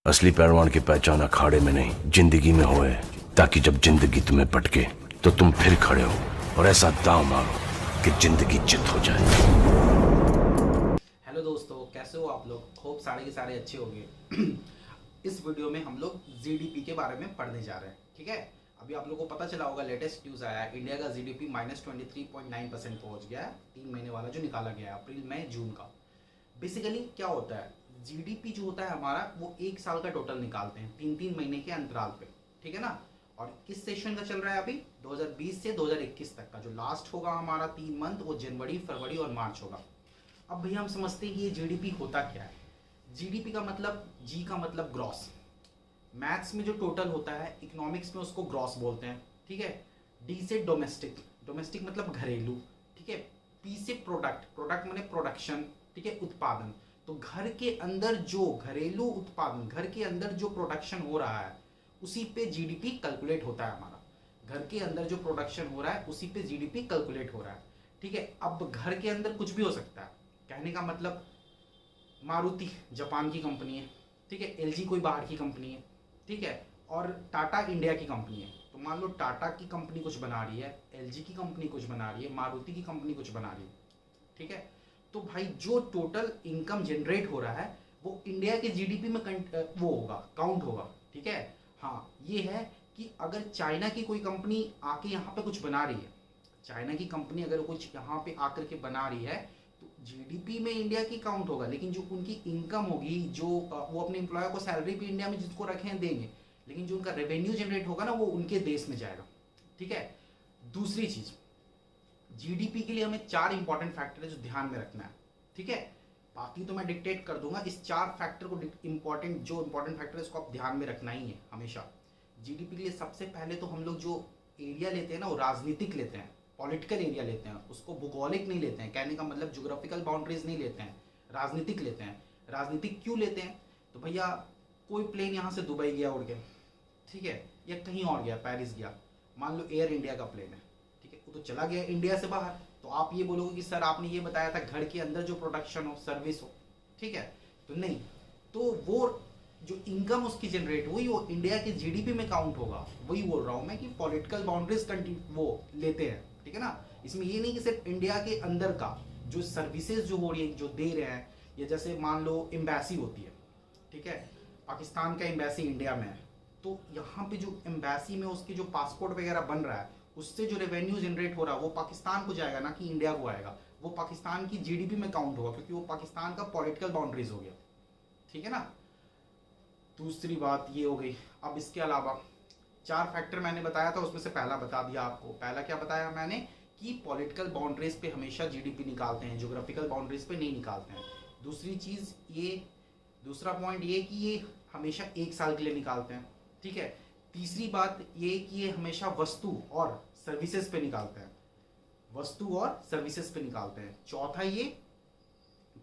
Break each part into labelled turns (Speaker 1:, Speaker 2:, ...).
Speaker 1: असली पहलवान की पहचान अखाड़े में नहीं जिंदगी में होए, ताकि जब जिंदगी तुम्हें पटके तो तुम फिर खड़े हो और ऐसा दांव मारो कि जिंदगी चित हो जाए।
Speaker 2: हेलो दोस्तों, कैसे हो आप लोग? होप सारे के सारे अच्छे होंगे। इस वीडियो में हम लोग जीडीपी के बारे में पढ़ने जा रहे हैं। ठीक है, अभी आप लोगों को पता चला होगा, लेटेस्ट न्यूज़ आया है, इंडिया का जीडीपी -23.9% पहुंच गया है। 3 महीने वाला जो निकाला गया है, अप्रैल मई जून का। बेसिकली क्या होता है, जीडीपी जो होता है हमारा, वो 1 साल का टोटल निकालते हैं 3-3 महीने के अंतराल पे। ठीक है ना? और किस सेशन का चल रहा है अभी? 2020 से 2021 तक का जो लास्ट होगा हमारा 3 मंथ, वो जनवरी, फरवरी और मार्च होगा। अब भैया हम समझते हैं कि ये जीडीपी होता क्या है। जीडीपी का मतलब, जी का मतलब ग्रॉस। मैथ्स में जो टोटल होता है, इकोनॉमिक्स में उसको ग्रॉस बोलते हैं। ठीक है। डी से डोमेस्टिक, डोमेस्टिक मतलब घरेलू। ठीक है। पी से प्रोडक्ट, प्रोडक्ट माने प्रोडक्शन। ठीक है, उत्पादन। तो घर के अंदर जो घरेलू उत्पादन, घर के अंदर जो प्रोडक्शन हो रहा है, उसी पे जीडीपी कैलकुलेट होता है हमारा। घर के अंदर जो प्रोडक्शन हो रहा है, उसी पे जीडीपी कैलकुलेट हो रहा है। ठीक है। अब घर के अंदर कुछ भी हो सकता है, कहने का मतलब मारुति जापान की कंपनी है। ठीक है। एलजी कोई बाहर की कंपनी है। ठीक है। और टाटा इंडिया की कंपनी है। तो मान लो टाटा की कंपनी कुछ बना रही है, एलजी की कंपनी कुछ बना रही है, मारुति की कंपनी कुछ बना रही है। ठीक है। तो भाई जो टोटल इनकम जनरेट हो रहा है, वो इंडिया के जीडीपी में वो होगा, काउंट होगा। ठीक है। हाँ, ये है कि अगर चाइना की कोई कंपनी आके यहाँ पे कुछ बना रही है, चाइना की कंपनी अगर कुछ यहाँ पे आकर के बना रही है, तो जीडीपी में इंडिया की काउंट होगा। लेकिन जो उनकी इनकम होगी, जो वो अपने एम्प्लॉय को सैलरी भी इंडिया में जिसको रखे हैं देंगे, लेकिन जो उनका रेवेन्यू जनरेट होगा ना, वो उनके देश में जाएगा। ठीक है। दूसरी चीज, जीडीपी के लिए हमें 4 इंपॉर्टेंट फैक्टर है जो ध्यान में रखना है। ठीक है। बाकी तो मैं डिक्टेट कर दूंगा, इस 4 फैक्टर को, जो इंपॉर्टेंट फैक्टर है, इसको आप ध्यान में रखना ही है हमेशा। जीडीपी के लिए सबसे पहले तो हम लोग जो एरिया लेते हैं ना, वो राजनीतिक लेते हैं, पॉलिटिकल एरिया लेते हैं, उसको भूगोलिक नहीं लेते हैं। कहने का मतलब ज्योग्राफिकल बाउंड्रीज नहीं लेते हैं, राजनीतिक लेते हैं। राजनीतिक क्यों लेते हैं? तो भैया कोई प्लेन यहाँ से दुबई गया उड़ के, ठीक है, या कहीं और गया, पेरिस गया, मान लो एयर इंडिया का प्लेन है, ठीक है, वो तो चला गया इंडिया से बाहर। तो आप ये बोलोगे कि सर आपने ये बताया था घर के अंदर जो प्रोडक्शन हो, सर्विस हो, ठीक है, तो नहीं, तो वो जो इनकम उसकी जनरेट हुई, वो इंडिया के जीडीपी में काउंट होगा। वही बोल रहा हूँ मैं कि पॉलिटिकल बाउंड्रीज वो लेते हैं। ठीक है ना? इसमें ये नहीं कि सिर्फ इंडिया के अंदर का जो सर्विसेज जो हो रही है, जो दे रहे हैं, या जैसे मान लो एम्बेसी होती है, ठीक है, पाकिस्तान का एम्बेसी इंडिया में है, तो यहाँ पे जो एम्बेसी में उसके जो पासपोर्ट वगैरह बन रहा है, उससे जो रेवेन्यू जनरेट हो रहा है, वो पाकिस्तान को जाएगा, ना कि इंडिया को आएगा। वो पाकिस्तान की जीडीपी में काउंट होगा, क्योंकि वो पाकिस्तान का पॉलिटिकल बाउंड्रीज हो गया। ठीक है ना? दूसरी बात ये हो गई। अब इसके अलावा 4 फैक्टर मैंने बताया था, उसमें से पहला बता दिया आपको। पहला क्या बताया मैंने? कि पॉलिटिकल बाउंड्रीज पे हमेशा जीडीपी निकालते हैं, ज्योग्राफिकल बाउंड्रीज पे नहीं निकालते हैं। दूसरी चीज ये, दूसरा पॉइंट ये कि ये हमेशा 1 साल के लिए निकालते हैं। ठीक है। तीसरी बात ये कि ये हमेशा वस्तु और सर्विसेज पे निकालते हैं, वस्तु और सर्विसेज पे निकालते हैं। चौथा ये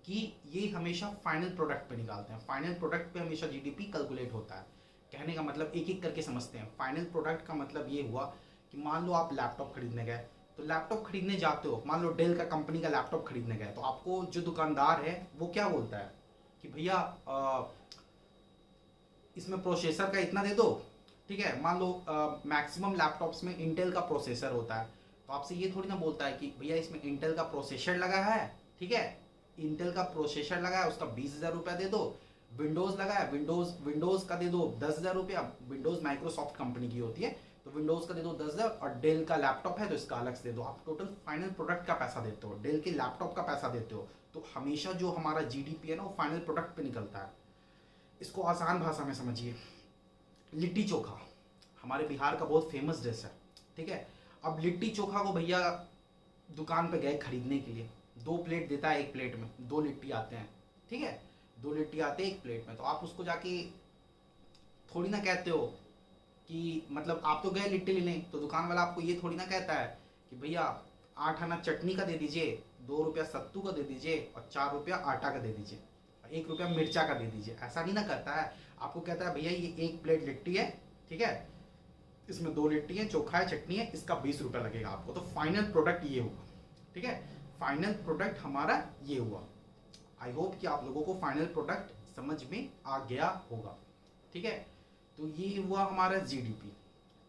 Speaker 2: कि ये हमेशा फाइनल प्रोडक्ट पे निकालते हैं, फाइनल प्रोडक्ट पे हमेशा जीडीपी कैलकुलेट होता है। कहने का मतलब एक एक करके समझते हैं। फाइनल प्रोडक्ट का मतलब ये हुआ कि मान लो आप लैपटॉप खरीदने गए, तो लैपटॉप खरीदने जाते हो, मान लो डेल का कंपनी का लैपटॉप खरीदने गए, तो आपको जो दुकानदार है वो क्या बोलता है कि भैया इसमें प्रोसेसर का इतना दे दो। ठीक है। मान लो मैक्सिमम लैपटॉप्स में इंटेल का प्रोसेसर होता है, तो आपसे ये थोड़ी ना बोलता है कि भैया इसमें इंटेल का प्रोसेसर लगा है, ठीक है, इंटेल का प्रोसेसर लगा है, उसका 20,000 रुपया दे दो। विंडोज लगा है, विंडोज का दे दो 10,000 रुपया। विंडोज माइक्रोसॉफ्ट कंपनी की होती है, तो विंडोज का दे दो 10,000, और डेल का लैपटॉप है तो इसका अलग से दे दो। आप टोटल फाइनल प्रोडक्ट का पैसा देते हो, डेल के लैपटॉप का पैसा देते हो। तो हमेशा जो हमारा जीडीपी है ना, वो फाइनल प्रोडक्ट पे निकलता है। इसको आसान भाषा में समझिए, लिट्टी चोखा हमारे बिहार का बहुत फेमस डिश है। ठीक है। अब लिट्टी चोखा को भैया दुकान पे गए खरीदने के लिए, 2 प्लेट देता है, 1 प्लेट में 2 लिट्टी आते हैं। ठीक है। 2 लिट्टी आते हैं 1 प्लेट में, तो आप उसको जाके थोड़ी ना कहते हो कि, मतलब आप तो गए लिट्टी लेने, तो दुकान वाला आपको ये थोड़ी ना कहता है कि भैया 8 आना चटनी का दे दीजिए, 2 रुपया सत्तू का दे दीजिए, और 4 रुपया आटा का दे दीजिए। ₹1 मिर्चा का दे दीजिए, ऐसा नहीं ना करता है। आपको कहता है भैया ये 1 प्लेट लिट्टी है, ठीक है, इसमें 2 लिट्टी है, चोखा है, चटनी है, इसका ₹20 लगेगा आपको। तो फाइनल प्रोडक्ट ये हुआ, ठीक है, फाइनल प्रोडक्ट हमारा ये हुआ। आई होप कि आप लोगों को फाइनल प्रोडक्ट समझ में आ गया होगा, ठीक है। तो ये हुआ हमारा जीडीपी,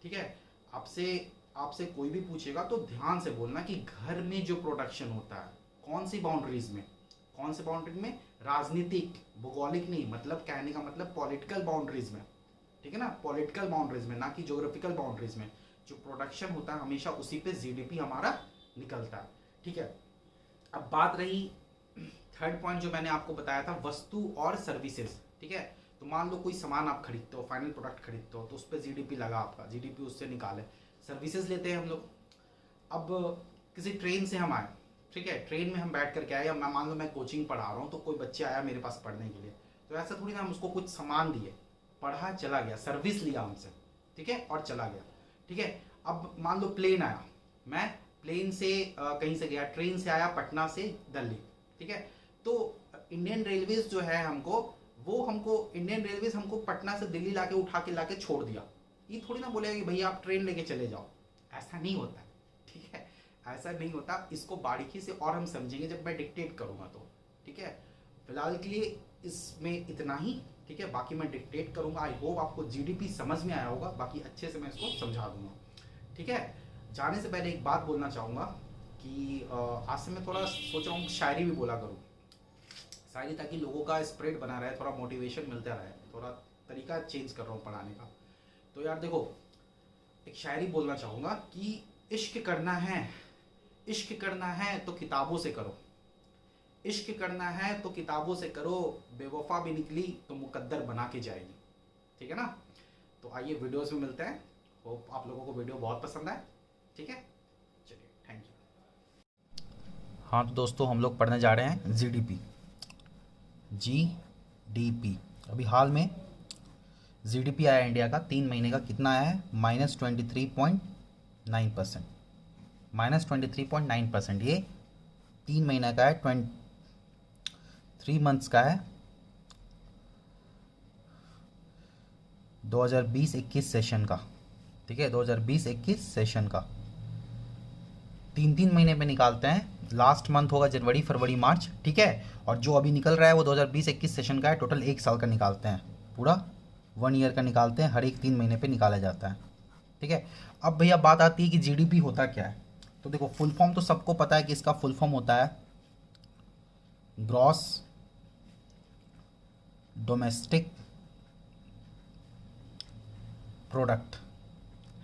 Speaker 2: ठीक है। आपसे कोई भी पूछेगा तो ध्यान से बोलना कि घर में जो प्रोडक्शन होता है कौन सी बाउंड्रीज में, कौन से बाउंड्री में, राजनीतिक, भौगोलिक नहीं, मतलब कहने का मतलब पॉलिटिकल बाउंड्रीज में, ठीक है ना, पॉलिटिकल बाउंड्रीज में, ना कि ज्योग्राफिकल बाउंड्रीज में जो प्रोडक्शन होता है हमेशा उसी पे जीडीपी हमारा निकलता है, ठीक है। अब बात रही थर्ड पॉइंट जो मैंने आपको बताया था, वस्तु और सर्विसेज, ठीक है। तो मान लो कोई सामान आप खरीदते हो, फाइनल प्रोडक्ट खरीदते हो, तो उस पर जीडीपी लगा आपका, जीडीपी उससे निकाले। सर्विसेज लेते हैं हम लोग, अब किसी ट्रेन से हम आए, ठीक है, ट्रेन में हम बैठ कर के आए, या मैं मान लो मैं कोचिंग पढ़ा रहा हूँ तो कोई बच्चे आया मेरे पास पढ़ने के लिए, तो ऐसा थोड़ी ना हम उसको कुछ सामान दिए, पढ़ा चला गया, सर्विस लिया हमसे, ठीक है, और चला गया, ठीक है। अब मान लो प्लेन आया, मैं प्लेन से कहीं से गया, ट्रेन से आया पटना से दिल्ली, ठीक है। तो इंडियन रेलवेज जो है इंडियन रेलवेज हमको पटना से दिल्ली लाके उठा के लाके छोड़ दिया। ये थोड़ी ना बोलेगा कि भैया आप ट्रेन लेके चले जाओ, ऐसा नहीं होता, ठीक है, ऐसा नहीं होता। इसको बारीकी से और हम समझेंगे जब मैं डिक्टेट करूंगा तो, ठीक है। फिलहाल के लिए इसमें इतना ही, ठीक है, बाकी मैं डिक्टेट करूंगा। आई होप आपको जीडीपी समझ में आया होगा, बाकी अच्छे से मैं इसको समझा दूंगा, ठीक है। जाने से पहले एक बात बोलना चाहूँगा कि आज से मैं थोड़ा सोच रहा हूँ शायरी भी बोला करूँ, शायरी, ताकि लोगों का स्प्रेड बना रहे, थोड़ा मोटिवेशन मिलता रहे, थोड़ा तरीका चेंज कर रहा हूँ पढ़ाने का। तो यार देखो, एक शायरी बोलना चाहूँगा कि इश्क करना है तो किताबों से करो, इश्क करना है तो किताबों से करो, बेवफा भी निकली तो मुकद्दर बना के जाएगी, ठीक है ना। तो आइए वीडियोस में मिलते हैं, होप आप लोगों को वीडियो बहुत पसंद आए, ठीक है, चलिए, थैंक यू। हाँ तो दोस्तों, हम लोग पढ़ने जा रहे हैं जीडीपी। अभी हाल में जीडीपी आया इंडिया का 3 महीने का, कितना आया है, -23.9%, -23.9%। ये 3 महीने का है, 3 मंथ्स का है, 2020-21 सेशन का, ठीक है, 2020-21 सेशन का 3 महीने पे निकालते हैं। लास्ट मंथ होगा जनवरी, फरवरी, मार्च, ठीक है। और जो अभी निकल रहा है वो 2020-21 सेशन का है। टोटल 1 साल का निकालते हैं, पूरा 1 ईयर का निकालते हैं, हर एक 3 महीने पे निकाला जाता है, ठीक है। अब भैया बात आती है कि जीडीपी होता क्या है। तो देखो, फुल फॉर्म तो सबको पता है कि इसका फुल फॉर्म होता है ग्रॉस डोमेस्टिक प्रोडक्ट,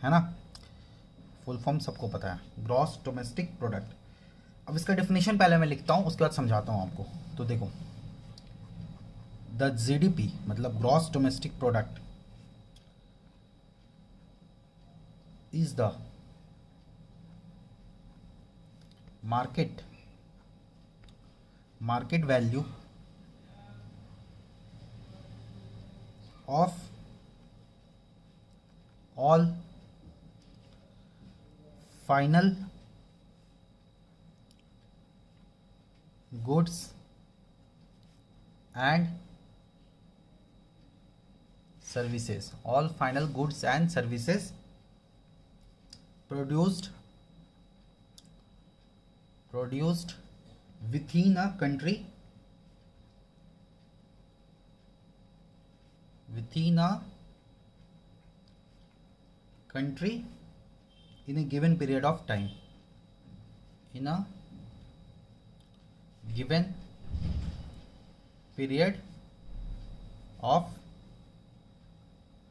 Speaker 2: है ना, फुल फॉर्म सबको पता है, ग्रॉस डोमेस्टिक प्रोडक्ट। अब इसका डेफिनेशन पहले मैं लिखता हूँ, उसके बाद समझाता हूँ आपको। तो देखो, द जीडीपी मतलब gross domestic product is the market value of all final goods and services, all final goods and services produced within a country in a given period of time, in a given period of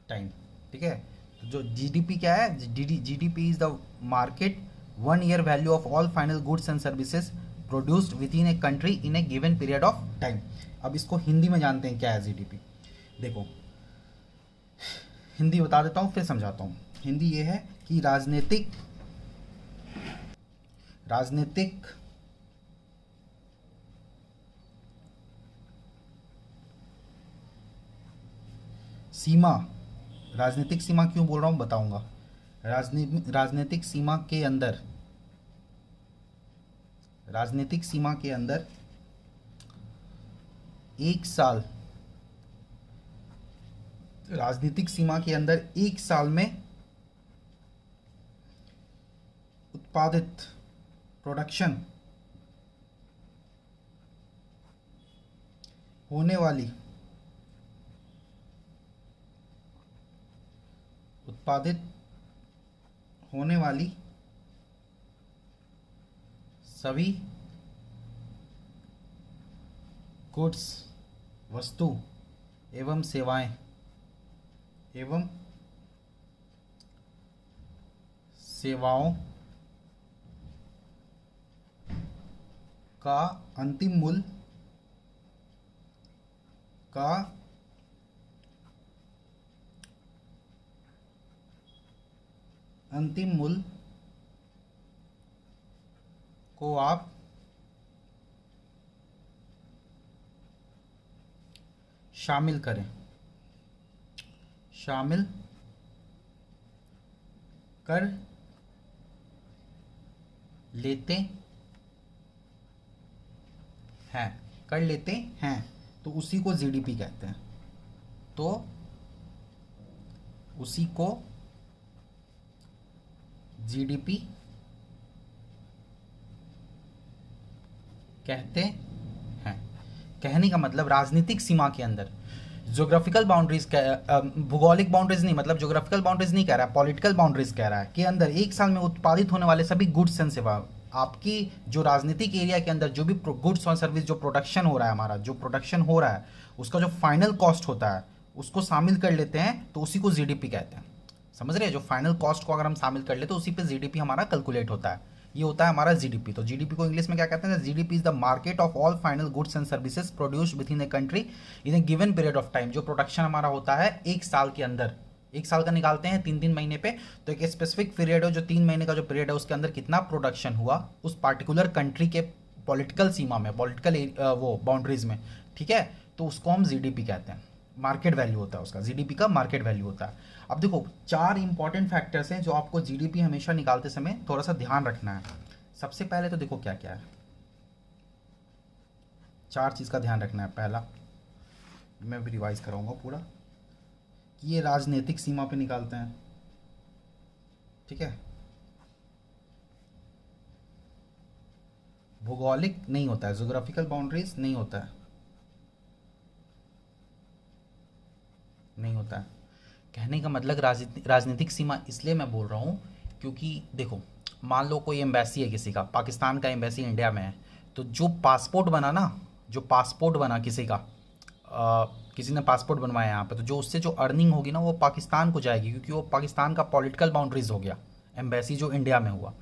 Speaker 2: time, ठीक है। तो जो GDP क्या है, GDP is the market 1 year value of all final goods and services produced with in a country in A given period of time. अब इसको हिंदी में जानते हैं क्या है जीडीपी। देखो, हिंदी बता देता हूँ फिर समझाता हूँ। हिंदी ये है कि राजनीतिक सीमा, राजनीतिक सीमा क्यों बोल रहा हूँ बताऊंगा। राजनीतिक सीमा के अंदर एक साल, राजनीतिक सीमा के अंदर एक साल में उत्पादित प्रोडक्शन होने वाली सभी गुड्स वस्तु एवं सेवाओं का अंतिम मूल्य को आप शामिल कर लेते हैं तो उसी को जीडीपी कहते हैं। जीडीपी कहते हैं। कहने का मतलब राजनीतिक सीमा के अंदर ज्योग्राफिकल बाउंड्रीज, भूगोलिक बाउंड्रीज नहीं, मतलब ज्योग्राफिकल बाउंड्रीज नहीं कह रहा है, पॉलिटिकल बाउंड्रीज कह रहा है कि अंदर एक साल में उत्पादित होने वाले सभी गुड्स एंड सेवा, आपकी जो राजनीतिक एरिया के अंदर जो भी गुड्स और सर्विस जो प्रोडक्शन हो रहा है, हमारा जो प्रोडक्शन हो रहा है उसका जो फाइनल कॉस्ट होता है उसको शामिल कर लेते हैं तो उसी को जीडीपी कहते हैं। समझ रहे हैं? जो फाइनल कॉस्ट को अगर हम शामिल कर ले तो उसी पे जीडीपी हमारा कैलकुलेट होता है। ये होता है हमारा जीडीपी। तो जीडीपी को इंग्लिश में क्या कहते हैं? GDP is the market of all final goods and services produced with in a country in A given period of time. जो प्रोडक्शन हमारा होता है एक साल के अंदर, एक साल का निकालते हैं 3-3 महीने पे, तो एक स्पेसिफिक पीरियड है जो 3 महीने का जो पीरियड है उसके अंदर कितना प्रोडक्शन हुआ उस पार्टिकुलर कंट्री के पॉलिटिकल सीमा में, पॉलिटिकल वो बाउंड्रीज में, ठीक है, तो उसको हम जीडीपी कहते हैं। मार्केट वैल्यू होता है उसका, जीडीपी का मार्केट वैल्यू होता है। अब देखो 4 इंपॉर्टेंट फैक्टर्स हैं जो आपको जीडीपी हमेशा निकालते समय थोड़ा सा ध्यान रखना है। सबसे पहले तो देखो क्या क्या है, 4 चीज़ का ध्यान रखना है। पहला, मैं भी रिवाइज कराऊंगा पूरा, कि ये राजनीतिक सीमा पे निकालते हैं, ठीक है, भूगोलिक नहीं होता है, ज्योग्राफिकल बाउंड्रीज नहीं होता है, नहीं होता है। कहने का मतलब राजनीतिक सीमा इसलिए मैं बोल रहा हूँ क्योंकि देखो मान लो कोई एम्बेसी है किसी का, पाकिस्तान का एम्बेसी इंडिया में है, तो जो पासपोर्ट बना ना, जो पासपोर्ट बना किसी का, किसी ने पासपोर्ट बनवाया यहाँ पे, तो जो उससे जो अर्निंग होगी ना वो पाकिस्तान को जाएगी, क्योंकि वो पाकिस्तान का पॉलिटिकल बाउंड्रीज हो गया एम्बेसी जो इंडिया में हुआ,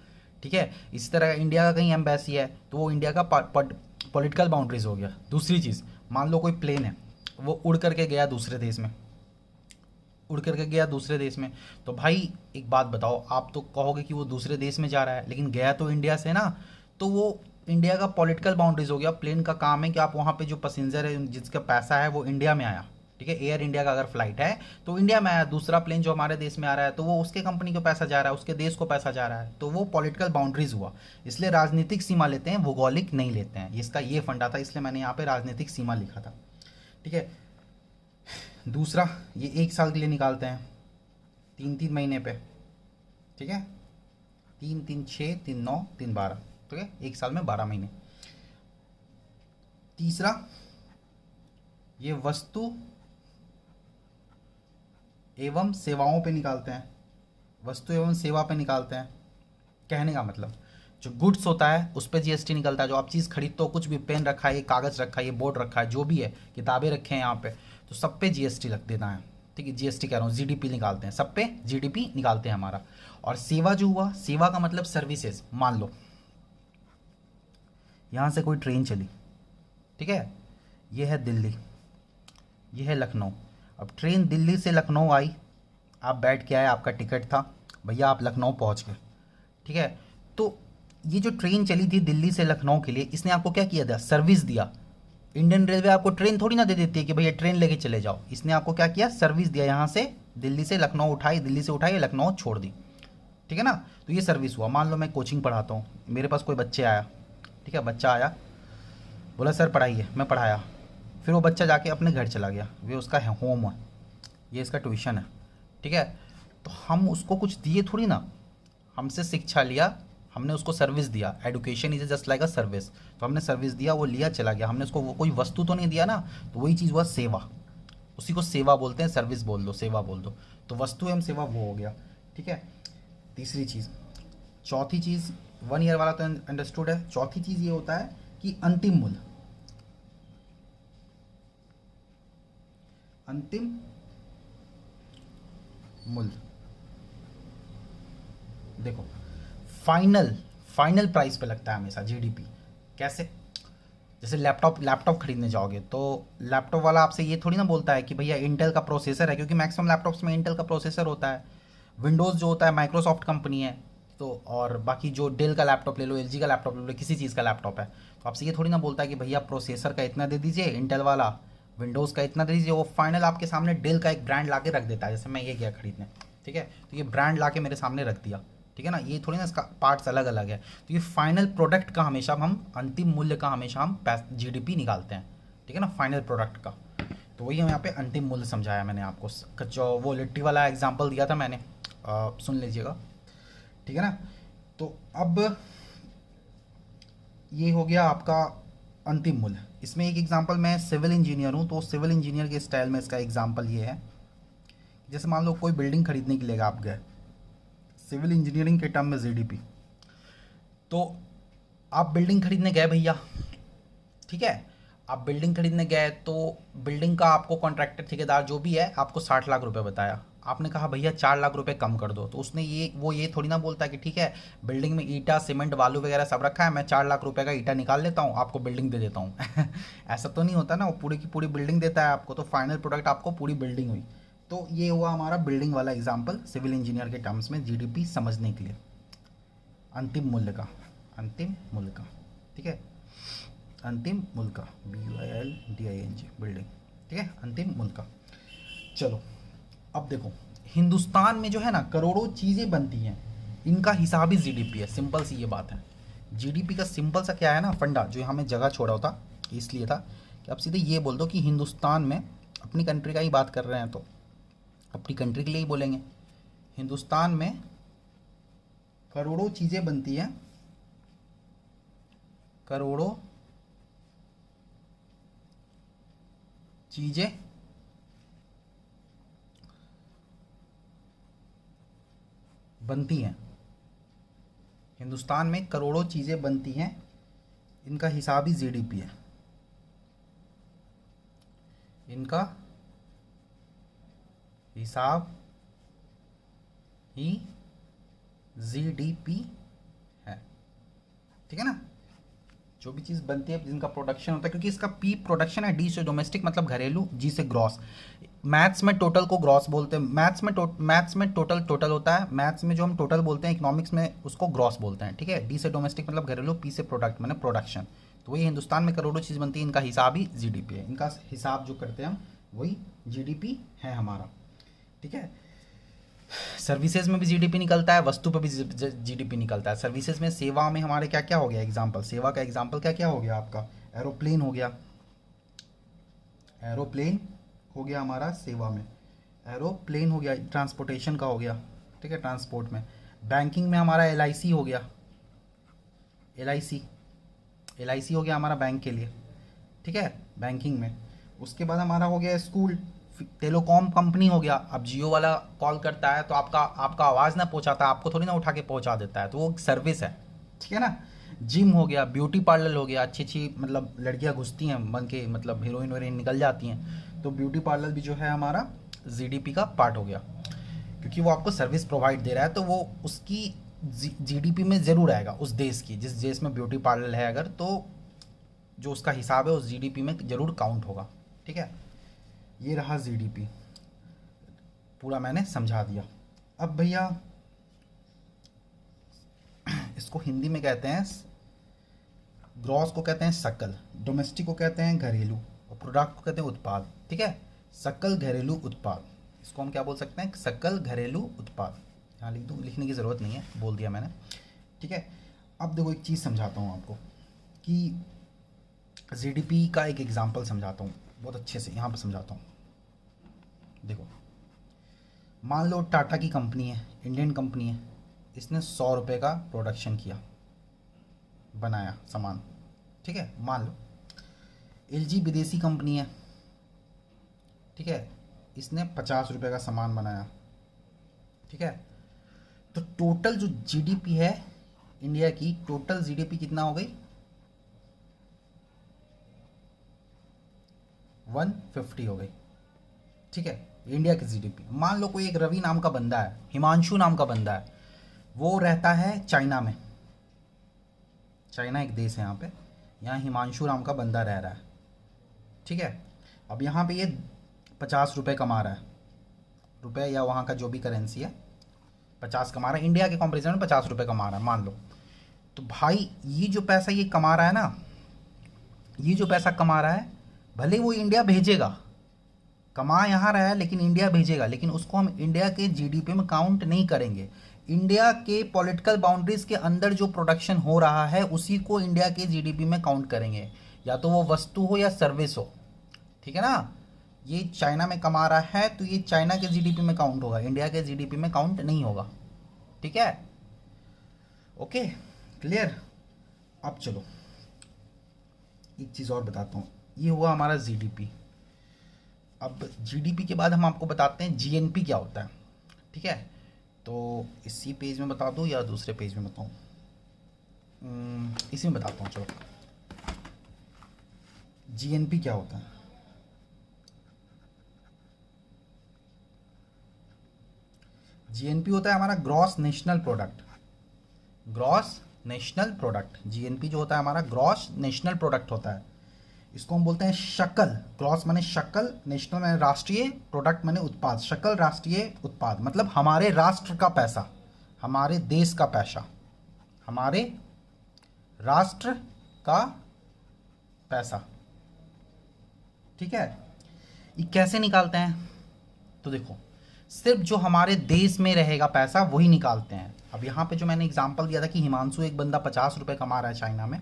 Speaker 2: ठीक है। इसी तरह इंडिया का कहीं एम्बेसी है तो वो इंडिया का पॉलिटिकल बाउंड्रीज हो गया। दूसरी चीज़, मान लो कोई प्लेन है वो उड़ करके गया दूसरे देश में, उड़ करके गया दूसरे देश में, तो भाई एक बात बताओ, आप तो कहोगे कि वो दूसरे देश में जा रहा है लेकिन गया तो इंडिया से ना, तो वो इंडिया का पॉलिटिकल बाउंड्रीज हो गया। प्लेन का काम है कि आप वहाँ पे जो पैसेंजर है जिसका पैसा है वो इंडिया में आया, ठीक है, एयर इंडिया का अगर फ्लाइट है तो इंडिया में आया, दूसरा प्लेन जो हमारे देश में आ रहा है तो वो उसके कंपनी को पैसा जा रहा है, उसके देश को पैसा जा रहा है, तो वो पॉलिटिकल बाउंड्रीज हुआ। इसलिए राजनीतिक सीमा लेते हैं, भूगोलिक नहीं लेते हैं, इसका ये फंडा था, इसलिए मैंने यहाँ पे राजनीतिक सीमा लिखा था, ठीक है। दूसरा, ये 1 साल के लिए निकालते हैं 3-3 महीने पे, ठीक है, 3-3 6 3 9 3 12, ठीक है, 1 साल में 12 महीने। तीसरा, ये वस्तु एवं सेवाओं पे निकालते हैं, वस्तु एवं सेवा पे निकालते हैं। कहने का मतलब जो गुड्स होता है उस पर जीएसटी निकलता है, जो आप चीज़ खरीदते हो, कुछ भी पेन रखा है, ये कागज़ रखा है, ये बोर्ड रखा है, जो भी है, किताबें रखे हैं यहाँ पे, तो सब पे जीएसटी लग देना है, ठीक है, जीएसटी कह रहा हूँ, जीडीपी निकालते हैं, सब पे जीडीपी निकालते हैं हमारा। और सेवा जो हुआ, सेवा का मतलब सर्विसेज। मान लो यहाँ से कोई ट्रेन चली, ठीक है, ये है दिल्ली, ये है लखनऊ। अब ट्रेन दिल्ली से लखनऊ आई, आप बैठ के आए, आपका टिकट था, भैया आप लखनऊ पहुँच गए, ठीक है। तो ये जो ट्रेन चली थी दिल्ली से लखनऊ के लिए, इसने आपको क्या किया था? सर्विस दिया। इंडियन रेलवे आपको ट्रेन थोड़ी ना दे देती है कि भैया ट्रेन लेके चले जाओ, इसने आपको क्या किया? सर्विस दिया। यहाँ से दिल्ली से लखनऊ उठाई, दिल्ली से उठाई, लखनऊ छोड़ दी, ठीक है ना। तो ये सर्विस हुआ। मान लो मैं कोचिंग पढ़ाता हूँ, मेरे पास कोई बच्चे आया, ठीक है, बच्चा आया, बोला सर पढ़ाइए, मैं पढ़ाया, फिर वो बच्चा जाके अपने घर चला गया, ये उसका है होम है, ये इसका ट्यूशन है, ठीक है। तो हम उसको कुछ दिए थोड़ी ना, हमसे शिक्षा लिया, हमने उसको सर्विस दिया। Education is just like a service. तो हमने सर्विस दिया, वो लिया चला गया, हमने उसको वो कोई वस्तु तो नहीं दिया ना। तो वही चीज़ हुआ सेवा, उसी को सेवा बोलते हैं, सर्विस बोल दो, सेवा बोल दो। तो वस्तु एवं सेवा वो हो गया, ठीक है। तीसरी चीज़, चौथी चीज़ 1 ईयर वाला तो अंडरस्टूड है। चौथी चीज़ ये होता है कि अंतिम मूल्य। अंतिम मूल्य देखो, फाइनल प्राइस पे लगता है हमेशा जीडीपी। कैसे? जैसे लैपटॉप खरीदने जाओगे तो लैपटॉप वाला आपसे ये थोड़ी ना बोलता है कि भैया इंटेल का प्रोसेसर है, क्योंकि मैक्सिमम लैपटॉप्स में इंटेल का प्रोसेसर होता है। विंडोज़ जो होता है माइक्रोसॉफ्ट कंपनी है, तो और बाकी जो डेल का लैपटॉप ले लो, एलजी का लैपटॉप ले लो, किसी चीज़ का लैपटॉप है, तो आपसे ये थोड़ी ना बोलता है कि भैया प्रोसेसर का इतना दे दीजिए इंटेल वाला, विंडोज़ का इतना दे दीजिए। वो फाइनल आपके सामने डेल का एक ब्रांड ला के रख देता है। जैसे मैं ये गया खरीदने, ठीक है, तो ये ब्रांड ला के मेरे सामने रख दिया, ठीक है ना। ये थोड़ी ना इसका पार्ट्स अलग अलग है। तो ये फाइनल प्रोडक्ट का हमेशा हम अंतिम मूल्य का हमेशा हम जीडीपी निकालते हैं, ठीक है ना, फाइनल प्रोडक्ट का। तो वही हम यहाँ पे अंतिम मूल्य समझाया मैंने आपको। जो वो लिट्टी वाला एग्जांपल दिया था मैंने, सुन लीजिएगा, ठीक है ना। तो अब ये हो गया आपका अंतिम मूल्य। इसमें एक एग्जांपल, मैं सिविल इंजीनियर हूँ, तो सिविल इंजीनियर के स्टाइल में इसका एग्जांपल ये है, जैसे मान लो कोई बिल्डिंग खरीदने के लिए आप गए, सिविल इंजीनियरिंग के टर्म में जीडीपी। तो आप बिल्डिंग खरीदने गए भैया, ठीक है, आप बिल्डिंग खरीदने गए तो बिल्डिंग का आपको कॉन्ट्रैक्टर ठेकेदार जो भी है आपको 60 लाख रुपए बताया। आपने कहा भैया 4 लाख रुपए कम कर दो, तो उसने ये थोड़ी ना बोलता है कि ठीक है बिल्डिंग में ईटा सीमेंट बालू वगैरह सब रखा है, मैं 4 लाख रुपए का ईटा निकाल लेता हूँ, आपको बिल्डिंग दे देता हूँ ऐसा तो नहीं होता ना, वो पूरी की पूरी बिल्डिंग देता है आपको। तो फाइनल प्रोडक्ट आपको पूरी बिल्डिंग हुई। तो ये हुआ हमारा बिल्डिंग वाला एग्जाम्पल सिविल इंजीनियर के टर्म्स में जीडीपी समझने के लिए, अंतिम मूल्य का, ठीक है, अंतिम मूल्य का, BUILDING बिल्डिंग, ठीक है, अंतिम मूल्य का। चलो अब देखो, हिंदुस्तान में जो है ना करोड़ों चीज़ें बनती हैं, इनका हिसाब ही जीडीपी है। सिंपल सी ये बात है। जीडीपी का सिंपल सा क्या है ना फंडा, जो हमें जगह छोड़ा होता इसलिए था कि आप सीधे ये बोल दो कि हिंदुस्तान में, अपनी कंट्री का ही बात कर रहे हैं तो अपनी कंट्री के लिए ही बोलेंगे, हिंदुस्तान में करोड़ों चीज़ें बनती हैं, करोड़ों चीज़ें बनती हैं, हिंदुस्तान में करोड़ों चीज़ें बनती हैं, इनका हिसाब ही जीडीपी है, इनका हिसाब ही जीडीपी है, ठीक है ना। जो भी चीज़ बनती है जिनका प्रोडक्शन होता है, क्योंकि इसका पी प्रोडक्शन है, डी से डोमेस्टिक मतलब घरेलू, जी से ग्रॉस। मैथ्स में टोटल को ग्रॉस बोलते हैं, मैथ्स में टोटल होता है, मैथ्स में जो हम टोटल बोलते हैं इकोनॉमिक्स में उसको ग्रॉस बोलते हैं, ठीक है। डी से डोमेस्टिक मतलब घरेलू, पी से प्रोडक्ट मतलब प्रोडक्शन। तो वही हिंदुस्तान में करोड़ों चीज़ बनती है, इनका हिसाब ही जीडीपी है, इनका हिसाब जो करते हैं हम वही जीडीपी है हमारा, ठीक है। सर्विसेज में भी जीडीपी निकलता है, वस्तु पे भी जीडीपी निकलता है। सर्विसेज में, सेवा में हमारे क्या क्या हो गया एग्जाम्पल, सेवा का एग्जाम्पल क्या क्या हो गया आपका, एरोप्लेन हो गया, एरोप्लेन हो गया हमारा सेवा में, एरोप्लेन हो गया, ट्रांसपोर्टेशन का हो गया, ठीक है, ट्रांसपोर्ट में। बैंकिंग में हमारा एलआईसी हो गया, एलआईसी हो गया हमारा बैंक के लिए, ठीक है, बैंकिंग में। उसके बाद हमारा हो गया स्कूल, टेलीकॉम कंपनी हो गया। अब जियो वाला कॉल करता है तो आपका आवाज़ ना पहुंचाता, आपको थोड़ी ना उठा के पहुंचा देता है, तो वो सर्विस है, ठीक है ना। जिम हो गया, ब्यूटी पार्लर हो गया, अच्छी मतलब लड़कियां घुसती हैं बन के, मतलब हीरोइन निकल जाती हैं, तो ब्यूटी पार्लर भी जो है हमारा जीडीपी का पार्ट हो गया, क्योंकि वो आपको सर्विस प्रोवाइड दे रहा है, तो वो उसकी जीडीपी में ज़रूर आएगा, उस देश की, जिस देश में ब्यूटी पार्लर है अगर, तो जो उसका हिसाब है उस जीडीपी में ज़रूर काउंट होगा, ठीक है। ये रहा जीडीपी, पूरा मैंने समझा दिया। अब भैया इसको हिंदी में कहते हैं, ग्रॉस को कहते हैं सकल, डोमेस्टिक को कहते हैं घरेलू, और प्रोडक्ट को कहते हैं उत्पाद, ठीक है। सकल घरेलू उत्पाद, इसको हम क्या बोल सकते हैं, सकल घरेलू उत्पाद। यहाँ लिख दूँ, लिखने की ज़रूरत नहीं है, बोल दिया मैंने, ठीक है। अब देखो एक चीज़ समझाता हूँ आपको कि जीडीपी का एक एग्जांपल समझाता हूँ। बहुत अच्छे से यहाँ पर समझाता हूँ। देखो, मान लो टाटा की कंपनी है, इंडियन कंपनी है, इसने 100 रुपये का प्रोडक्शन किया, बनाया सामान, ठीक है। मान लो एलजी विदेशी कंपनी है, ठीक है, इसने 50 रुपये का सामान बनाया, ठीक है। तो टोटल जो जीडीपी है इंडिया की, टोटल जीडीपी कितना हो गई? 150 हो गई, ठीक है, इंडिया की जीडीपी। मान लो कोई एक रवि नाम का बंदा है, हिमांशु नाम का बंदा है, वो रहता है चाइना में, चाइना एक देश है यहाँ पे, यहाँ हिमांशु नाम का बंदा रह रहा है, ठीक है। अब यहाँ पे ये 50 रुपये कमा रहा है, रुपये या वहाँ का जो भी करेंसी है, 50 कमा रहा है, इंडिया के कंपैरिजन में 50 रुपये कमा रहा है मान लो। तो भाई ये जो पैसा ये कमा रहा है ना, ये जो पैसा कमा रहा है, भले वो इंडिया भेजेगा, कमा यहाँ रहा है लेकिन इंडिया भेजेगा, लेकिन उसको हम इंडिया के जीडीपी में काउंट नहीं करेंगे। इंडिया के पॉलिटिकल बाउंड्रीज के अंदर जो प्रोडक्शन हो रहा है उसी को इंडिया के जीडीपी में काउंट करेंगे, या तो वो वस्तु हो या सर्विस हो, ठीक है ना। ये चाइना में कमा रहा है तो ये चाइना के जीडीपी में काउंट होगा, इंडिया के जीडीपी में काउंट नहीं होगा, ठीक है। Okay, clear. अब चलो एक चीज़ और बताता हूँ, ये हुआ हमारा जीडीपी। अब जीडीपी के बाद हम आपको बताते हैं जीएनपी क्या होता है, ठीक है। तो इसी पेज में बता दूँ या दूसरे पेज में बताऊँ? इसी में बताता हूँ, चलो। जीएनपी क्या होता है? जीएनपी होता है हमारा gross national product, gross national product. GNP जो होता है हमारा ग्रॉस नेशनल प्रोडक्ट होता है, इसको हम बोलते हैं शकल। ग्रॉस माने शकल, नेशनल माने राष्ट्रीय, प्रोडक्ट माने उत्पाद, शकल राष्ट्रीय उत्पाद, मतलब हमारे राष्ट्र का पैसा, हमारे देश का पैसा, हमारे राष्ट्र का पैसा, ठीक है। ये कैसे निकालते हैं? तो देखो, सिर्फ जो हमारे देश में रहेगा पैसा वही निकालते हैं। अब यहाँ पे जो मैंने एग्जांपल दिया था कि हिमांशु एक बंदा 50 रुपये कमा रहा है चाइना में,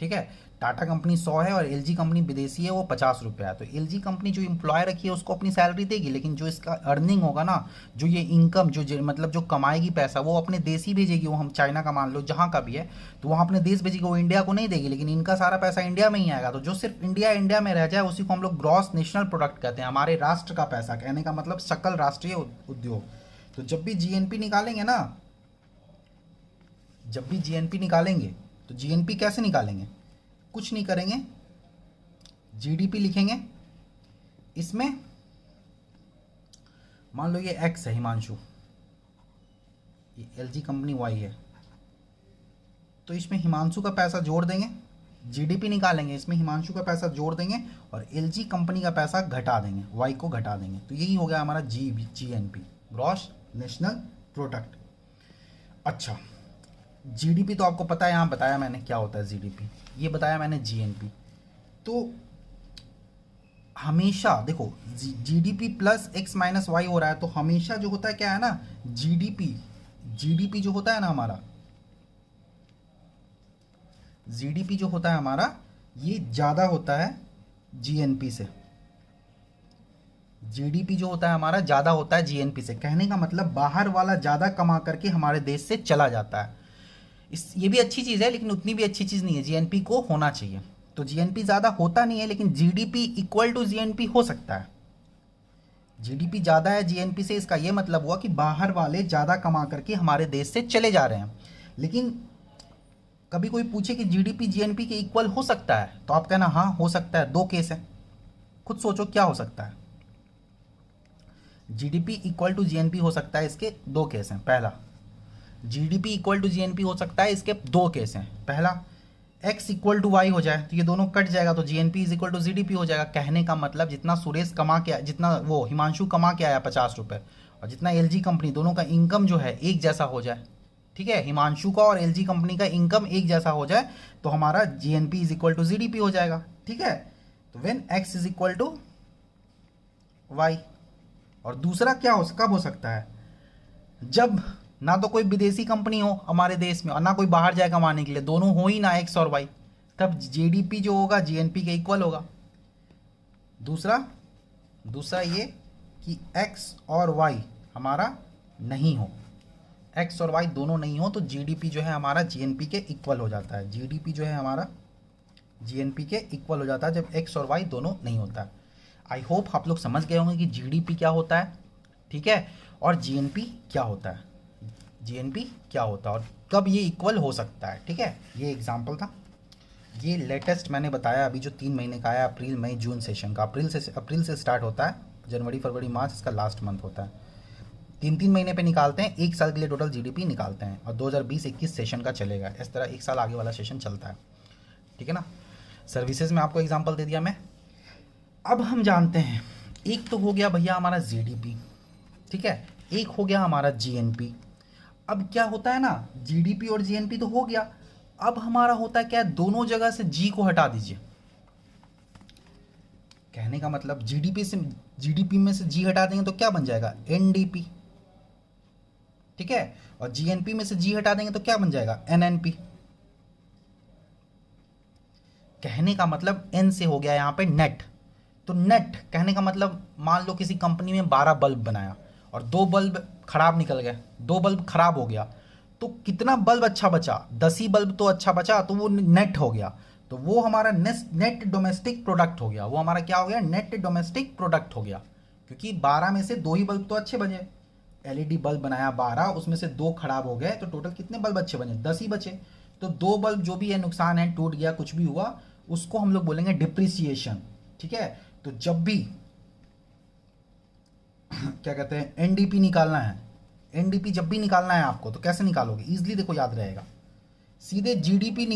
Speaker 2: ठीक है, टाटा कंपनी 100 है और एलजी कंपनी विदेशी है, वो 50 रुपये है। तो एलजी कंपनी जो एम्प्लॉय रखी है उसको अपनी सैलरी देगी, लेकिन जो इसका अर्निंग होगा ना, जो ये इनकम मतलब जो कमाएगी पैसा, वो अपने देश ही भेजेगी। वो हम चाइना का मान लो जहाँ का भी है तो वहाँ अपने देश भेजेगी, वो इंडिया को नहीं देगी, लेकिन इनका सारा पैसा इंडिया में ही आएगा। तो जो सिर्फ इंडिया में रह जाए उसी को हम लोग ग्रॉस नेशनल प्रोडक्ट कहते हैं, हमारे राष्ट्र का पैसा। कहने का मतलब सकल राष्ट्रीय उद्योग। तो जब भी जीएनपी निकालेंगे ना, जब भी जीएनपी निकालेंगे तो जीएनपी कैसे निकालेंगे? कुछ नहीं करेंगे, जीडीपी लिखेंगे, इसमें मान लो ये एक्स है हिमांशु, ये एलजी कंपनी वाई है, तो इसमें हिमांशु का पैसा जोड़ देंगे, जीडीपी निकालेंगे, इसमें हिमांशु का पैसा जोड़ देंगे और एलजी कंपनी का पैसा घटा देंगे, वाई को घटा देंगे। तो यही हो गया हमारा जीएनपी, ग्रॉस नेशनल प्रोडक्ट। अच्छा, जीडीपी तो आपको पता है, यहाँ बताया मैंने क्या होता है जीडीपी, ये बताया मैंने जीएनपी। तो हमेशा देखो GDP plus X minus Y हो रहा है, तो हमेशा जो होता है क्या है ना, जीडीपी जो होता है ना हमारा, जीडीपी जो होता है हमारा, ये ज़्यादा होता है जीएनपी से। जीडीपी जो होता है हमारा ज़्यादा होता है जीएनपी से। कहने का मतलब बाहर वाला ज़्यादा कमा करके हमारे देश से चला जाता है। ये भी अच्छी चीज़ है, लेकिन उतनी भी अच्छी चीज़ नहीं है। जीएनपी को होना चाहिए, तो जीएनपी ज़्यादा होता नहीं है, लेकिन जीडीपी इक्वल टू जीएनपी हो सकता है। जीडीपी ज़्यादा है जीएनपी से, इसका ये मतलब हुआ कि बाहर वाले ज़्यादा कमा करके हमारे देश से चले जा रहे हैं। लेकिन कभी कोई पूछे कि जीडीपी जीएनपी के इक्वल हो सकता है, तो आप कहना हाँ हो सकता है। दो केस है, खुद सोचो क्या हो सकता है। जीडीपी इक्वल टू जीएनपी हो सकता है, इसके दो केस हैं। पहला, जीडीपी इक्वल टू जीएनपी हो सकता है, इसके दो केस हैं। पहला, एक्स इक्वल टू वाई हो जाए तो ये दोनों कट जाएगा, तो GNP is equal to GDP हो जाएगा। कहने का मतलब जितना सुरेश कमा के, जितना वो हिमांशु कमा के आया 50 रुपये, और जितना एलजी कंपनी, दोनों का इनकम जो है एक जैसा हो जाए, ठीक है, हिमांशु का और एलजी कंपनी का इनकम एक जैसा हो जाए, तो हमारा GNP is equal to GDP हो जाएगा, ठीक है। तो when X is equal to Y. और दूसरा क्या कब हो सकता है? जब ना तो कोई विदेशी कंपनी हो हमारे देश में और ना कोई बाहर जाए कमाने के लिए, दोनों हो ही ना एक्स और वाई, तब जीडीपी जो होगा जीएनपी के इक्वल होगा। दूसरा ये कि x और y हमारा नहीं हो, x और y दोनों नहीं हो तो जीडीपी जो है हमारा जीएनपी के इक्वल हो जाता है। जीडीपी जो है हमारा जीएनपी के इक्वल हो जाता है जब x और y दोनों नहीं होता है। आई होप आप लोग समझ गए होंगे कि जीडीपी क्या होता है, ठीक है, और जीएनपी क्या होता है, जीएनपी क्या होता है और कब ये इक्वल हो सकता है, ठीक है। ये एग्जाम्पल था, ये लेटेस्ट मैंने बताया अभी जो 3 महीने का है, अप्रैल मई जून सेशन का। अप्रैल से स्टार्ट होता है, जनवरी फरवरी मार्च इसका लास्ट मंथ होता है। 3 महीने पे निकालते हैं, 1 साल के लिए टोटल जीडीपी निकालते हैं और 2020-21 सेशन का चलेगा। इस तरह 1 साल आगे वाला सेशन चलता है, ठीक है ना। सर्विसेज में आपको एग्जांपल दे दिया मैं। अब हम जानते हैं, एक तो हो गया भैया हमारा जीडीपी, ठीक है, एक हो गया हमारा जीएनपी। अब क्या होता है ना, जीडीपी और जीएनपी तो हो गया, अब हमारा होता है क्या, दोनों जगह से जी को हटा दीजिए। कहने का मतलब जीडीपी में से जी हटा देंगे तो क्या बन जाएगा, एनडीपी, ठीक है, और जीएनपी में से जी हटा देंगे तो क्या बन जाएगा, एनएनपी। कहने का मतलब एन से हो गया यहाँ पे नेट, तो नेट कहने का मतलब मान लो किसी कंपनी में 12 बल्ब बनाया और 2 बल्ब खराब निकल गए, 2 बल्ब खराब हो गया, तो कितना बल्ब अच्छा बचा, 10 ही बल्ब तो अच्छा बचा, तो वो नेट हो गया। तो वो हमारा नेट डोमेस्टिक प्रोडक्ट हो गया, वो हमारा क्या हो गया, नेट डोमेस्टिक प्रोडक्ट हो गया, क्योंकि 12 में से 2 ही बल्ब तो अच्छे बने। एलईडी बल्ब बनाया 12, उसमें से 2 खराब हो गए, तो टोटल कितने बल्ब अच्छे बने, 10 ही बचे। तो 2 बल्ब जो भी है नुकसान है, टूट गया, कुछ भी हुआ, उसको हम लोग बोलेंगे डिप्रिसिएशन, ठीक है। तो जब भी क्या कहते हैं, एनडीपी निकालना है, एनडीपी जब भी निकालना है आपको, तो कैसे निकालोगे, इजीली देखो याद रहेगा, सीधे जीडीपी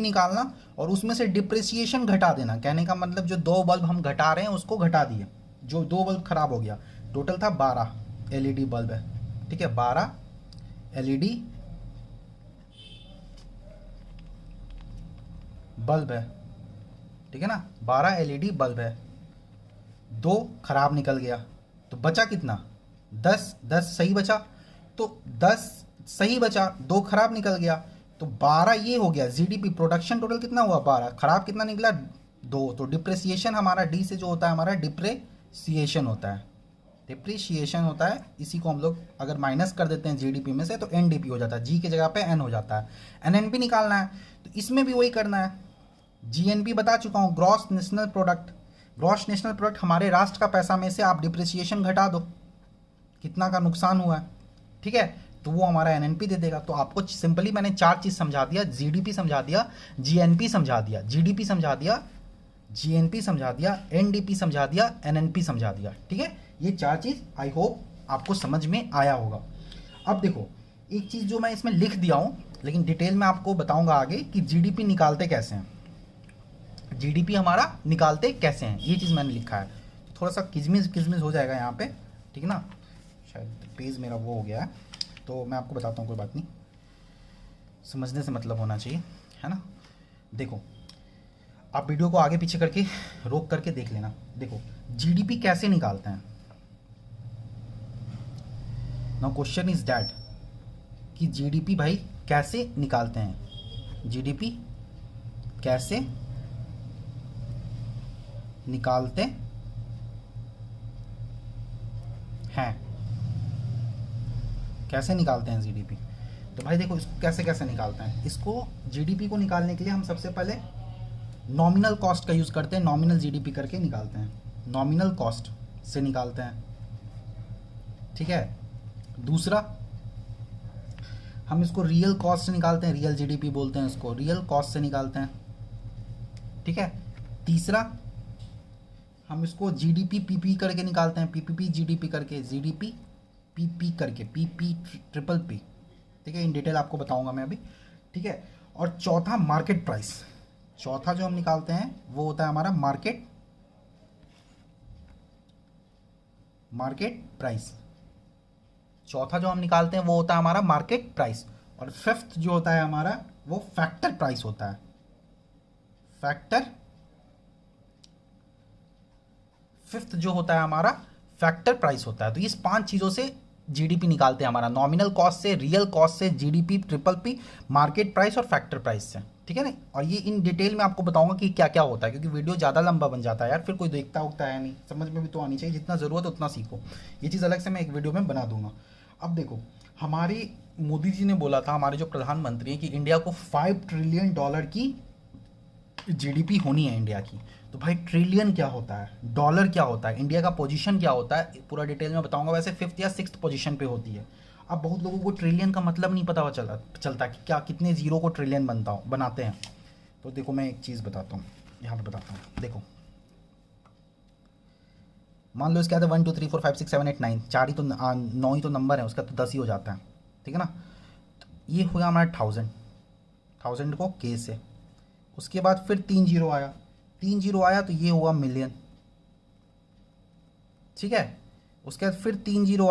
Speaker 2: निकालना और उसमें से डिप्रिसिएशन घटा देना। कहने का मतलब जो 2 बल्ब हम घटा रहे हैं उसको घटा दिए, जो 2 बल्ब खराब हो गया, टोटल था 12 एलईडी बल्ब है, ठीक है, 12 एलईडी बल्ब है, ठीक है ना, 12 एलईडी बल्ब है, 2 खराब निकल गया, तो बचा कितना, 10 सही बचा, तो 10 सही बचा, 2 खराब निकल गया, तो 12 ये हो गया जीडीपी। प्रोडक्शन टोटल कितना हुआ, 12, खराब कितना निकला, 2, तो डिप्रिसिएशन हमारा डी से जो होता है हमारा डिप्रिसिएशन होता है, डिप्रिसिएशन होता है। इसी को हम लोग अगर माइनस कर देते हैं जीडीपी में से तो एनडीपी हो जाता है, जी की जगह पे एन हो जाता है। एनएनपी निकालना है तो इसमें भी वही करना है। जीएनपी बता चुका हूँ, gross national product. Gross national product हमारे राष्ट्र का पैसा में से आप डिप्रिसिएशन घटा दो, कितना का नुकसान हुआ है, ठीक है, तो वो हमारा एनएनपी दे देगा। तो आपको सिंपली मैंने 4 चीज़ समझा दिया, जीडीपी समझा दिया, जीएनपी समझा दिया, जीडीपी समझा दिया, जीएनपी समझा दिया, एनडीपी समझा दिया, एनएनपी समझा दिया, ठीक है। ये 4 चीज़ आई होप आपको समझ में आया होगा। अब देखो एक चीज़ जो मैं इसमें लिख दिया हूँ, लेकिन डिटेल में आपको बताऊंगा आगे कि जीडीपी निकालते कैसे हैं, जीडीपी हमारा निकालते कैसे हैं, ये चीज़ मैंने लिखा है। थोड़ा सा किजमिज हो जाएगा यहाँ पे, ठीक है ना, शायद पेज मेरा वो हो गया है, तो मैं आपको बताता हूँ, कोई बात नहीं, समझने से मतलब होना चाहिए, है ना। देखो आप वीडियो को आगे पीछे करके रोक करके देख लेना। देखो जीडीपी कैसे निकालते हैं, नाउ क्वेश्चन इज दैट कि जीडीपी भाई कैसे निकालते हैं, जीडीपी कैसे निकालते हैं, कैसे निकालते हैं जीडीपी। तो भाई देखो इसको कैसे कैसे निकालते हैं, इसको जीडीपी को निकालने के लिए हम सबसे पहले नॉमिनल कॉस्ट का यूज़ करते हैं, नॉमिनल जीडीपी करके निकालते हैं, नॉमिनल कॉस्ट से निकालते हैं, ठीक है। दूसरा हम इसको रियल कॉस्ट से निकालते हैं, रियल जीडीपी बोलते हैं इसको, रियल कॉस्ट से निकालते हैं, ठीक है। तीसरा हम इसको जीडीपी पीपी करके निकालते हैं, पीपीपी जीडीपी करके, जीडीपी पीपी करके, पीपी ट्रिपल पी, ठीक है, इन डिटेल आपको बताऊंगा मैं अभी, ठीक है। और चौथा मार्केट प्राइस, चौथा जो हम निकालते हैं वो होता है हमारा मार्केट प्राइस, चौथा जो हम निकालते हैं वो होता है हमारा मार्केट प्राइस। और फिफ्थ जो होता है हमारा वो फैक्टर प्राइस होता है, फिफ्थ जो होता है हमारा फैक्टर प्राइस होता है। तो इस 5 चीज़ों से जीडीपी निकालते हैं हमारा, नॉमिनल कॉस्ट से, रियल कॉस्ट से, GDP triple P, market price और फैक्टर प्राइस से, ठीक है ना। और ये इन डिटेल में आपको बताऊंगा कि क्या क्या होता है, क्योंकि वीडियो ज़्यादा लंबा बन जाता है यार, फिर कोई देखता उगता है नहीं, समझ में भी तो आनी चाहिए, जितना ज़रूरत है उतना सीखो। ये चीज़ अलग से मैं एक वीडियो में बना दूंगा। अब देखो, हमारी मोदी जी ने बोला था, हमारे जो प्रधानमंत्री हैं, कि इंडिया को $5 ट्रिलियन की जीडीपी होनी है इंडिया की। तो भाई ट्रिलियन क्या होता है, डॉलर क्या होता है, इंडिया का पोजीशन क्या होता है, पूरा डिटेल में बताऊंगा। वैसे 5th या 6th पोजीशन पे होती है। अब बहुत लोगों को ट्रिलियन का मतलब नहीं पता चलता कि क्या कितने जीरो को ट्रिलियन बनाते हैं। तो देखो मैं एक चीज़ बताता हूँ, यहाँ पे बताता हूँ। देखो मान लो इसके आते 1 2 3 4 5 6 7 8 9, 4 ही तो 9 ही तो नंबर है, उसका तो 10 ही हो जाता है, ठीक है ना। तो ये हुआ हमारा 1000 को के से, उसके बाद फिर 3 जीरो आया तो ये हुआ मिलियन, ठीक है। उसके बाद फिर 3 जीरो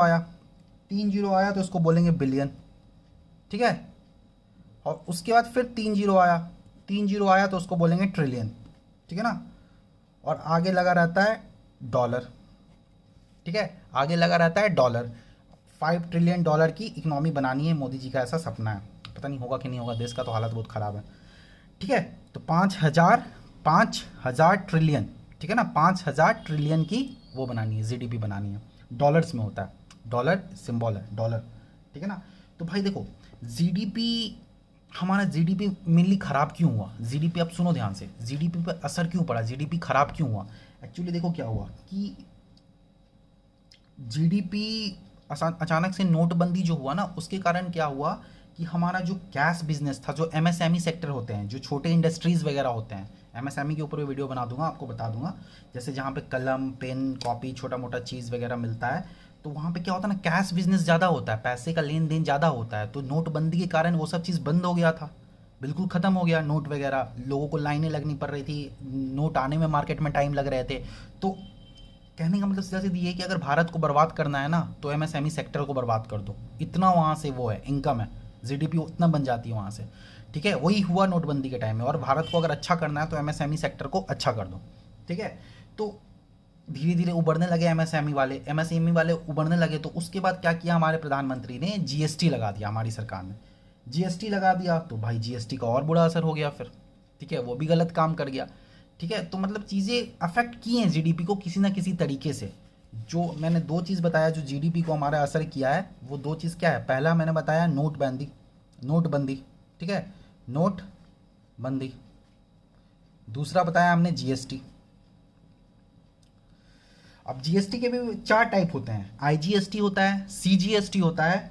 Speaker 2: आया तो उसको बोलेंगे बिलियन, ठीक है। और उसके बाद फिर 3 जीरो आया तो उसको बोलेंगे ट्रिलियन, ठीक है ना। और आगे लगा रहता है डॉलर, ठीक है, आगे लगा रहता है डॉलर। $5 ट्रिलियन की इकोनॉमी बनानी है, मोदी जी का ऐसा सपना है। पता नहीं होगा कि नहीं होगा, देश का तो हालत बहुत ख़राब है, ठीक है। तो 5,000 ट्रिलियन, ठीक है ना, 5,000 ट्रिलियन की वो बनानी है, जीडीपी बनानी है। डॉलर्स में होता है, डॉलर सिंबल है डॉलर, ठीक है ना। तो भाई देखो जीडीपी, हमारा जीडीपी मेनली ख़राब क्यों हुआ, जीडीपी आप सुनो ध्यान से, जीडीपी पर असर क्यों पड़ा, जीडीपी ख़राब क्यों हुआ। एक्चुअली देखो क्या हुआ कि जीडीपी अचानक से नोटबंदी जो हुआ ना, उसके कारण क्या हुआ कि हमारा जो कैश बिजनेस था, जो एमएसएमई सेक्टर होते हैं, जो छोटे इंडस्ट्रीज़ वगैरह होते हैं, एमएसएमई के ऊपर भी वीडियो बना दूंगा, आपको बता दूंगा। जैसे जहाँ पे कलम पेन कॉपी छोटा मोटा चीज़ वगैरह मिलता है, तो वहाँ पे क्या होता है ना, कैश बिजनेस ज़्यादा होता है, पैसे का लेन देन ज़्यादा होता है। तो नोटबंदी के कारण वो सब चीज़ बंद हो गया था, बिल्कुल ख़त्म हो गया नोट वगैरह, लोगों को लाइनें लगनी पड़ रही थी, नोट आने में मार्केट में टाइम लग रहे थे। तो कहने का मतलब सीधा सीधा ये है कि अगर भारत को बर्बाद करना है ना, तो एमएसएमई सेक्टर को बर्बाद कर दो, इतना वहाँ से वो है इनकम है, जीडीपी उतना बन जाती है वहाँ से, ठीक है। वही हुआ नोटबंदी के टाइम में। और भारत को अगर अच्छा करना है तो एमएसएमई सेक्टर को अच्छा कर दो, ठीक है। तो धीरे धीरे उभरने लगे एमएसएमई वाले उभरने लगे। तो उसके बाद क्या किया हमारे प्रधानमंत्री ने, जीएसटी लगा दिया, हमारी सरकार ने जीएसटी लगा दिया। तो भाई जीएसटी का और बुरा असर हो गया फिर, ठीक है, वो भी गलत काम कर गया, ठीक है। तो मतलब चीज़ें अफेक्ट की हैं जीडीपी को किसी ना किसी तरीके से। जो मैंने 2 चीज़ बताया जो जीडीपी को हमारा असर किया है, वो 2 चीज़ क्या है। पहला मैंने बताया नोटबंदी, ठीक है, नोटबंदी। दूसरा बताया हमने जीएसटी। अब जीएसटी के भी 4 टाइप होते हैं, आईजीएसटी होता है, सीजीएसटी होता है,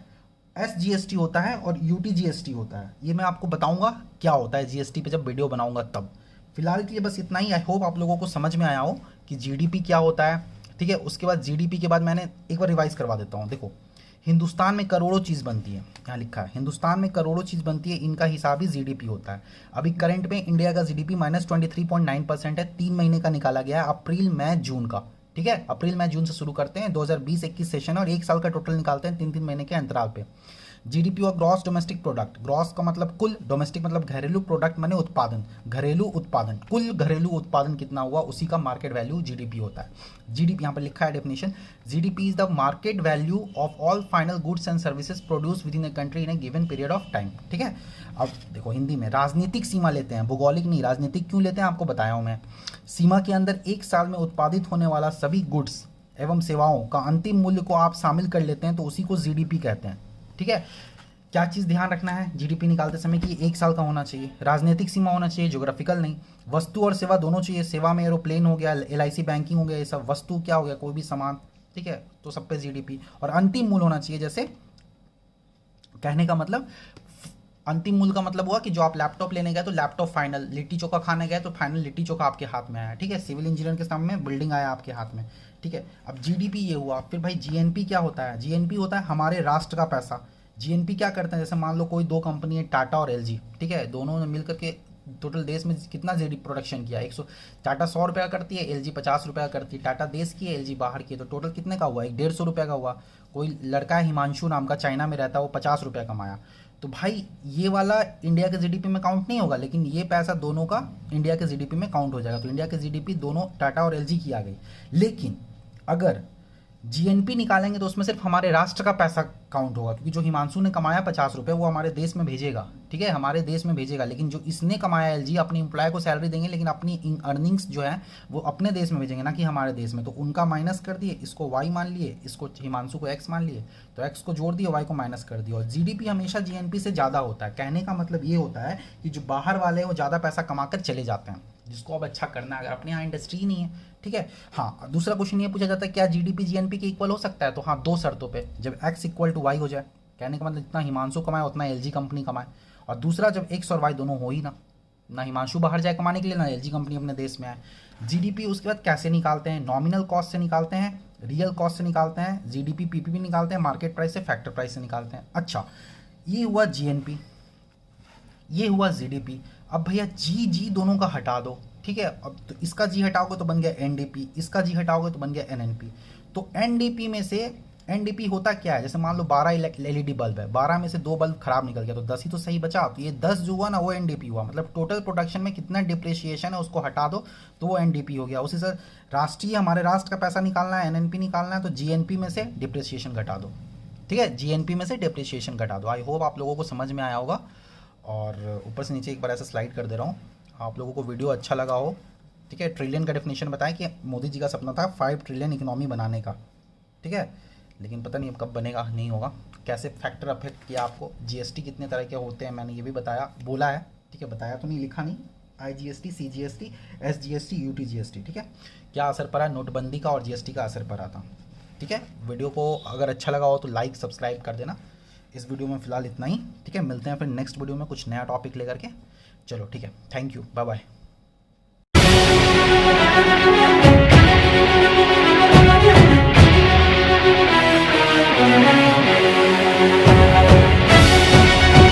Speaker 2: एसजीएसटी होता है और यूटीजीएसटी होता है। ये मैं आपको बताऊंगा क्या होता है जीएसटी पे जब वीडियो बनाऊंगा तब। फिलहाल के लिए बस इतना ही। आई होप आप लोगों को समझ में आया हो कि जीडीपी क्या होता है, ठीक है। उसके बाद जीडीपी के बाद मैंने एक बार रिवाइज करवा देता हूँ। देखो हिंदुस्तान में करोड़ों चीज़ बनती है, यहाँ लिखा है हिंदुस्तान में करोड़ों चीज़ बनती है, इनका हिसाब ही जीडीपी होता है। अभी करंट में इंडिया का जीडीपी -23.9% है, 3 महीने का निकाला गया है, अप्रैल मई जून का, ठीक है। अप्रैल मई जून से शुरू करते हैं, 2020-21 सेशन और 1 साल का टोटल निकालते हैं 3-3 महीने के अंतराल पे। जीडीपी और ग्रॉस डोमेस्टिक प्रोडक्ट, ग्रॉस का मतलब कुल, डोमेस्टिक मतलब घरेलू, प्रोडक्ट माने उत्पादन, घरेलू उत्पादन, कुल घरेलू उत्पादन कितना हुआ उसी का मार्केट वैल्यू जीडीपी होता है। जीडीपी यहाँ पर लिखा है definition, GDP is the market value of all final goods and services produce with in a country in a given period of time, ठीक है। अब देखो हिंदी में राजनीतिक सीमा लेते हैं, भौगोलिक नहीं, राजनीतिक क्यों लेते हैं आपको बताया हूँ मैं। सीमा के अंदर 1 साल में उत्पादित होने वाला सभी गुड्स एवं सेवाओं का अंतिम मूल्य को आप शामिल कर लेते हैं तो उसी को जीडीपी कहते हैं, ठीक है। क्या चीज़ ध्यान रखना है जीडीपी निकालते समय कि 1 साल का होना चाहिए, राजनीतिक सीमा होना चाहिए, ज्योग्राफिकल नहीं। वस्तु और सेवा दोनों चाहिए, सेवा में एरोप्लेन हो गया, एलआईसी बैंकिंग हो गया, ये सब। वस्तु क्या हो गया, कोई भी सामान, ठीक है, तो सब पे जीडीपी। और अंतिम मूल्य होना चाहिए, जैसे कहने का मतलब अंतिम मूल्य का मतलब हुआ कि जो आप लैपटॉप लेने गए तो लैपटॉप फाइनल, लिट्टी चोखा खाने गए तो फाइनल लिट्टी चोखा आपके हाथ में आया, ठीक है। सिविल इंजीनियर के सामने बिल्डिंग आया आपके हाथ में, ठीक है। अब जीडीपी ये हुआ। फिर भाई जीएनपी क्या होता है, जीएनपी होता है हमारे राष्ट्र का पैसा। जीएनपी क्या करते हैं, जैसे मान लो कोई 2 कंपनी है, टाटा और एलजी, ठीक है, दोनों ने मिलकर के टोटल देश में कितना जीडीपी प्रोडक्शन किया, 100, टाटा 100 रुपये का करती है, एलजी 50 रुपये का करती है। टाटा देश की है, एलजी बाहर की है, तो टोटल कितने का हुआ, 150 रुपये का हुआ। कोई लड़का है हिमांशु नाम का, चाइना में रहता है, वो 50 रुपये कमाया। तो भाई ये वाला इंडिया के जीडीपी में काउंट नहीं होगा, लेकिन ये पैसा दोनों का इंडिया के जीडीपी में काउंट हो जाएगा। तो इंडिया के जीडीपी दोनों टाटा और एलजी की आ गई। लेकिन अगर
Speaker 3: जीएनपी निकालेंगे तो उसमें सिर्फ हमारे राष्ट्र का पैसा काउंट होगा, क्योंकि जो हिमांशु ने कमाया 50 रुपये वो हमारे देश में भेजेगा, ठीक है, हमारे देश में भेजेगा। लेकिन जो इसने कमाया एलजी, अपनी एम्प्लॉय को सैलरी देंगे लेकिन अपनी अर्निंग्स जो है वो अपने देश में भेजेंगे, ना कि हमारे देश में। तो उनका माइनस कर दिए, इसको वाई मान लिए, इसको हिमांशु को एक्स मान लिए, तो एक्स को जोड़ दिए, वाई को माइनस कर दिया। और जीडीपी हमेशा जीएनपी से ज़्यादा होता है। कहने का मतलब ये होता है कि जो बाहर वाले हैं वो ज़्यादा पैसा कमा कर चले जाते हैं, जिसको अब अच्छा करना है, अगर अपने यहाँ इंडस्ट्री नहीं है, ठीक है। हाँ, दूसरा क्वेश्चन ये पूछा जाता है क्या जीडीपी जीएनपी के इक्वल हो सकता है, तो हाँ, 2 शर्तों पे, जब x इक्वल टू वाई हो जाए, कहने का मतलब जितना हिमांशु कमाए उतना एलजी कंपनी कमाए, और दूसरा जब x और y दोनों हो ही ना हिमांशु बाहर जाए कमाने के लिए, ना एलजी कंपनी अपने देश में आए। जीडीपी उसके बाद कैसे निकालते हैं, नॉमिनल कॉस्ट से निकालते हैं, रियल कॉस्ट से निकालते हैं, जीडीपी पीपीपी निकालते हैं, मार्केट प्राइस से, फैक्टर प्राइस से निकालते हैं। अच्छा, ये हुआ जीएनपी, ये हुआ जीडीपी। अब भैया जी दोनों का हटा दो, ठीक है। अब तो इसका जी हटाओगे तो बन गया एनडीपी, इसका जी हटाओगे तो बन गया एनएनपी। तो एनडीपी में से, एनडीपी होता क्या है, जैसे मान लो 12 एलईडी बल्ब है, 12 में से 2 बल्ब खराब निकल गया तो 10 ही तो सही बचा। तो ये 10 जो हुआ ना वो एनडीपी हुआ, मतलब टोटल प्रोडक्शन में कितना डिप्रिसिएशन है उसको हटा दो तो वो एनडीपी हो गया। उसी से राष्ट्रीय, हमारे राष्ट्र का पैसा निकालना है, एनएनपी निकालना है, तो जीएनपी में से डिप्रिसिएशन घटा दो, ठीक है, जीएनपी में से डिप्रिसिएशन घटा दो। आई होप आप लोगों को समझ में आया होगा। और ऊपर से नीचे एक बार ऐसा स्लाइड कर दे रहा हूँ, आप लोगों को वीडियो अच्छा लगा हो, ठीक है। ट्रिलियन का डेफिनेशन बताएं कि मोदी जी का सपना था 5 ट्रिलियन इकोनॉमी बनाने का, ठीक है, लेकिन पता नहीं अब कब बनेगा, नहीं होगा। कैसे फैक्टर अफेक्ट किया आपको, जीएसटी कितने तरह के होते हैं मैंने ये भी बताया, बोला है, ठीक है, बताया तो नहीं, लिखा नहीं। आईजीएसटी, सीजीएसटी, एसजीएसटी, यूटीजीएसटी, ठीक है, क्या असर पड़ा नोटबंदी का और जीएसटी का असर पड़ा था, ठीक है। वीडियो को अगर अच्छा लगा हो तो लाइक सब्सक्राइब कर देना। इस वीडियो में फ़िलहाल इतना ही, ठीक है, मिलते हैं फिर नेक्स्ट वीडियो में कुछ नया टॉपिक लेकर के। चलो ठीक है, थैंक यू, बाय बाय।